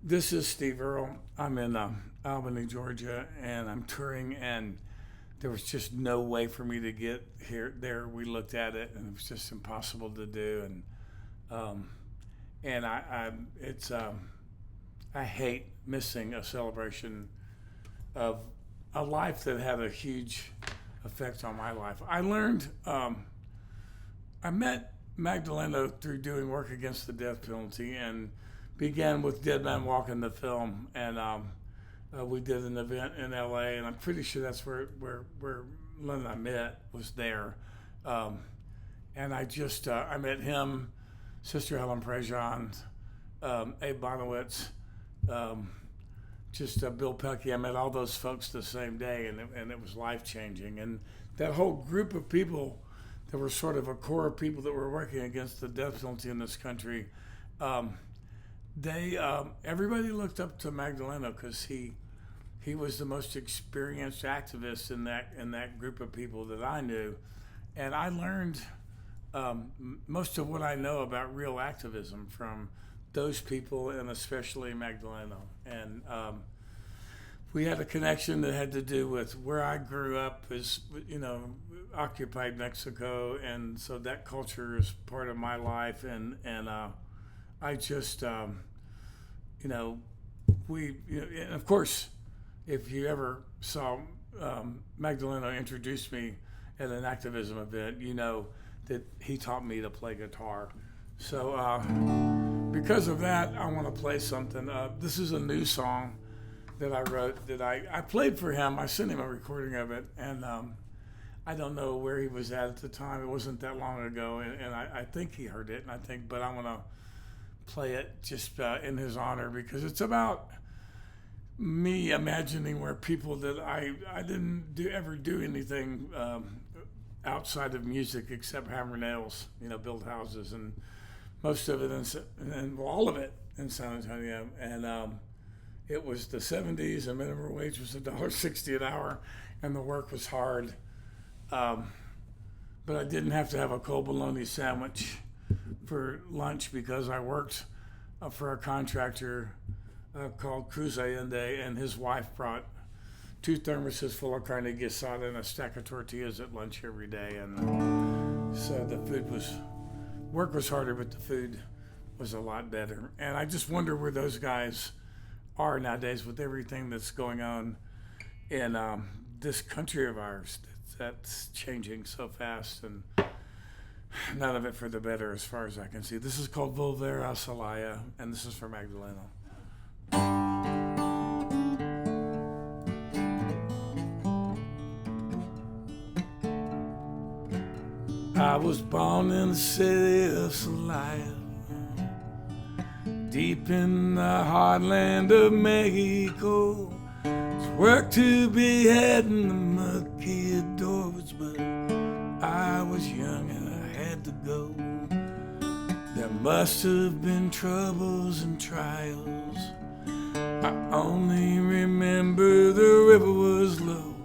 This is Steve Earle. I'm in Albany, Georgia, and I'm touring. And there was just no way for me to get here. There, we looked at it, and it was just impossible to do. Um, and I hate missing a celebration of a life that had a huge effect on my life. I met Magdaleno through doing work against the death penalty and began with Dead Man Walking the film. And we did an event in LA, and I'm pretty sure that's where Leno and I met, was there. Um, and I met him, Sister Helen Prejean, Abe Bonowitz, um, Bill Pelkey. I met all those folks the same day, and it was life changing. And that whole group of people that were sort of a core of people that were working against the death penalty in this country, um, everybody looked up to Magdaleno because he was the most experienced activist in that group of people that I knew, and I learned most of what I know about real activism from those people, and especially Magdaleno. And we had a connection that had to do with where I grew up, is occupied Mexico, and so that culture is part of my life. And I just and of course, if you ever saw Magdaleno introduce me at an activism event, you know that he taught me to play guitar. So because of that, I want to play something. This is a new song that I wrote that I played for him. I sent him a recording of it, and I don't know where he was at the time. It wasn't that long ago, and I think he heard it, but I want to play it just in his honor, because it's about me imagining where people that I didn't ever do anything outside of music except hammer nails, build houses, and most of it and all of it in San Antonio. And it was the 70s, and minimum wage was $1.60 an hour, and the work was hard. But I didn't have to have a cold bologna sandwich for lunch because I worked for a contractor called Cruz Allende, and his wife brought 2 thermoses full of carne guisada and a stack of tortillas at lunch every day. And so work was harder, but the food was a lot better. And I just wonder where those guys are nowadays with everything that's going on in this country of ours that's changing so fast, and none of it for the better as far as I can see. This is called Volver a Celaya, and this is for Magdaleno. I was born in the city of Celaya, deep in the heartland of Mexico. It's work to be had in the mucky doors, but I was young and I had to go. There must have been troubles and trials. I only remember the river was low.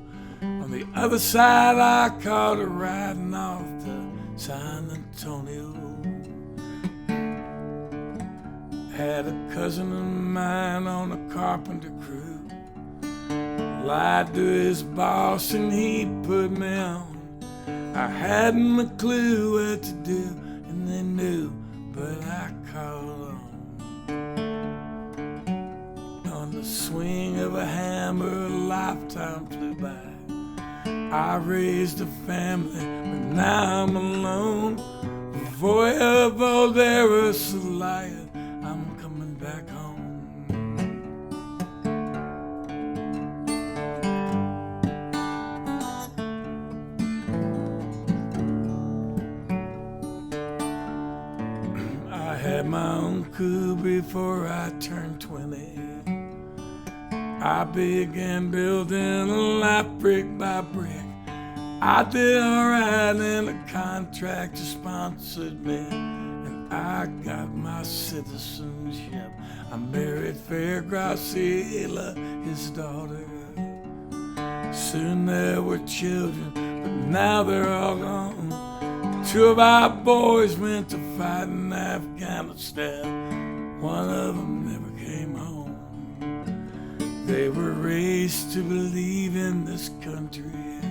On the other side I caught her riding off to San Antonio. Had a cousin of mine on a carpenter crew. Lied to his boss and he put me on. I hadn't a clue what to do, and they knew, but I called on the swing of a hammer, a lifetime flew by. I raised a family, but now I'm alone. Voy Volver a Celaya, I'm coming back home. I had my own coup before I turned 20. I began building a life brick by brick. I did alright and a contractor sponsored me, and I got my citizenship. I married Fair Graciela, his daughter. Soon there were children, but now they're all gone. 2 of our boys went to fight in Afghanistan. One of them never came home. raised to believe in this country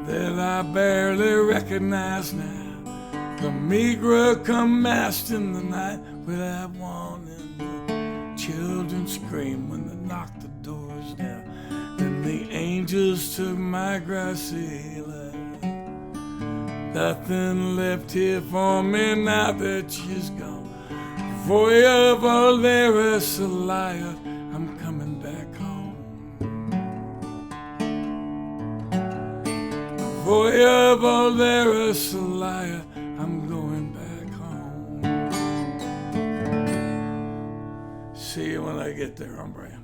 that I barely recognize now. The meager come masked in the night without warning. The children scream when they knock the doors down. And the angels took my grassy land. Nothing left here for me now that she's gone. Rose-Avila, a liar, I'm coming back home. Rose-Avila, a liar, I'm going back home. See you when I get there, hombre.